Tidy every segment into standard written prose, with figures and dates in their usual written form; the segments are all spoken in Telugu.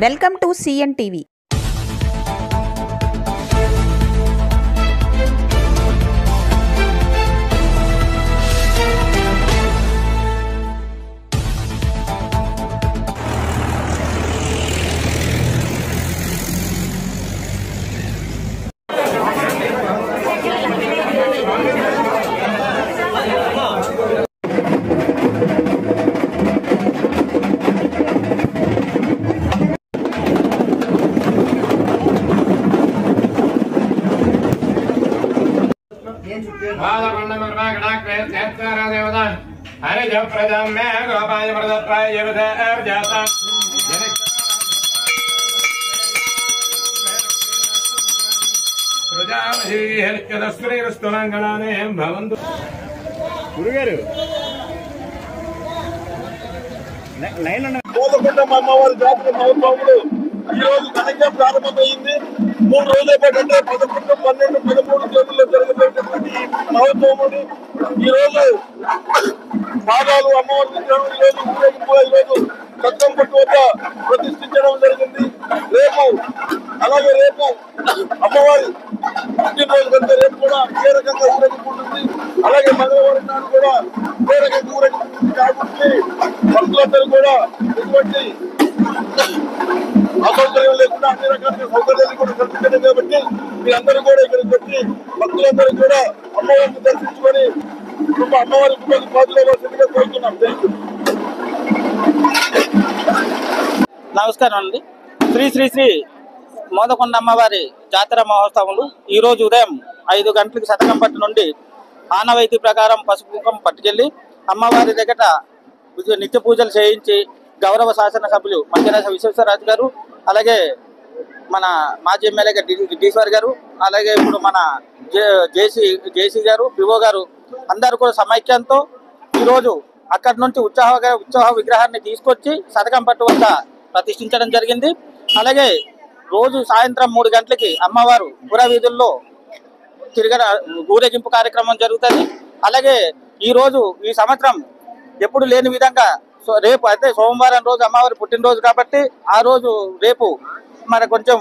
Welcome to CN TV. Kodakondamma అమ్మవారి జాతర మహోత్సవంలో ఈ రోజు ఘనంగా ప్రారంభమైంది. 3 రోజుల పాటు అంటే 11, 12, 13 తేదీల్లో జరగబోయేటటువంటి ఈ మహోత్సవం ఈ రోజు పాదాలు అమ్మవారి విగ్రహం ఈ రోజు ఊరేగింపు ఈ రోజు సత్రంపట్టు వద్ద ప్రతిష్ఠించడం జరిగింది. రేపు అమ్మవారి పుట్టినరోజు కంటే రేపు కూడా ఏ రకంగా ఊరేగింపు ఉంటుంది. అలాగే మంగళవారం నాడు కూడా ఏ రకంగా ఊరేగింపు ఉంటుంది కాబట్టి భక్తులందరూ కూడా ఎటువంటి అసౌకర్యం లేకుండా అన్ని రకాల సౌకర్యాలు కూడా కల్పించడం కాబట్టి మీరందరూ కూడా ఇక్కడికి వచ్చి భక్తులందరూ కూడా అమ్మవారిని దర్శించుకొని అమ్మవారి కుటుంబ పాదులుగా కోరుతున్నాం. నమస్కారం అండి. శ్రీ శ్రీ శ్రీ మోదకొండ అమ్మవారి జాతర మహోత్సవములు ఈ రోజు ఉదయం 5 గంటలకు శతకంపట్టు నుండి ఆనవాయితీ ప్రకారం పసుపు కుంకుమ పట్టుకెళ్లి అమ్మవారి దగ్గర నిత్య పూజలు చేయించి గౌరవ శాసనసభ్యులు మంత్రి విశ్వేశ్వరరాజు గారు, అలాగే మన మాజీ ఎమ్మెల్యేగా డీశ్వర్ గారు, అలాగే ఇప్పుడు మన జేసీ గారు, పిఓ గారు అందరూ కూడా సమైక్యంతో ఈరోజు అక్కడి నుంచి ఉత్సవ విగ్రహాన్ని తీసుకొచ్చి శతకంపట్టు వద్ద ప్రతిష్ఠించడం జరిగింది. అలాగే రోజు సాయంత్రం 3 గంటలకి అమ్మవారు పురవీధుల్లో ఊరేగింపు కార్యక్రమం జరుగుతుంది. అలాగే ఈ సంవత్సరం ఎప్పుడు లేని విధంగా రేపు అయితే సోమవారం రోజు అమ్మవారి పుట్టినరోజు కాబట్టి ఆ రోజు రేపు మరి కొంచెం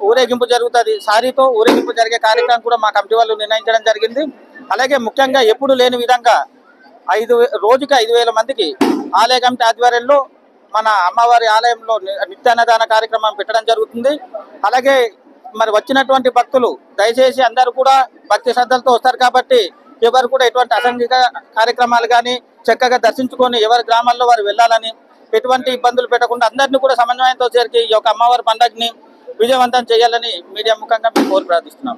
ఊరేగింపు జరుగుతుంది. సారీతో ఊరేగింపు జరిగే కార్యక్రమం కూడా మా కమిటీ వాళ్ళు నిర్ణయించడం జరిగింది. అలాగే ముఖ్యంగా ఎప్పుడు లేని విధంగా రోజుకి 5,000 మందికి ఆలయ కమిటీ ఆధ్వర్యంలో మన అమ్మవారి ఆలయంలో నిత్యాన్నదాన కార్యక్రమం పెట్టడం జరుగుతుంది. అలాగే మరి వచ్చినటువంటి భక్తులు దయచేసి అందరూ కూడా భక్తి శ్రద్ధలతో వస్తారు కాబట్టి ఎవరు కూడా ఎటువంటి అసాంఘిక కార్యక్రమాలు కానీ చక్కగా దర్శించుకొని ఎవరి గ్రామాల్లో వారు వెళ్ళాలని, ఎటువంటి ఇబ్బందులు పెట్టకుండా అందరినీ కూడా సమన్వయంతో చేరికి ఈ యొక్క అమ్మవారి పండుగని విజయవంతం చేయాలని మీడియా ముఖంగా మేము కోరి ప్రార్థిస్తున్నాం.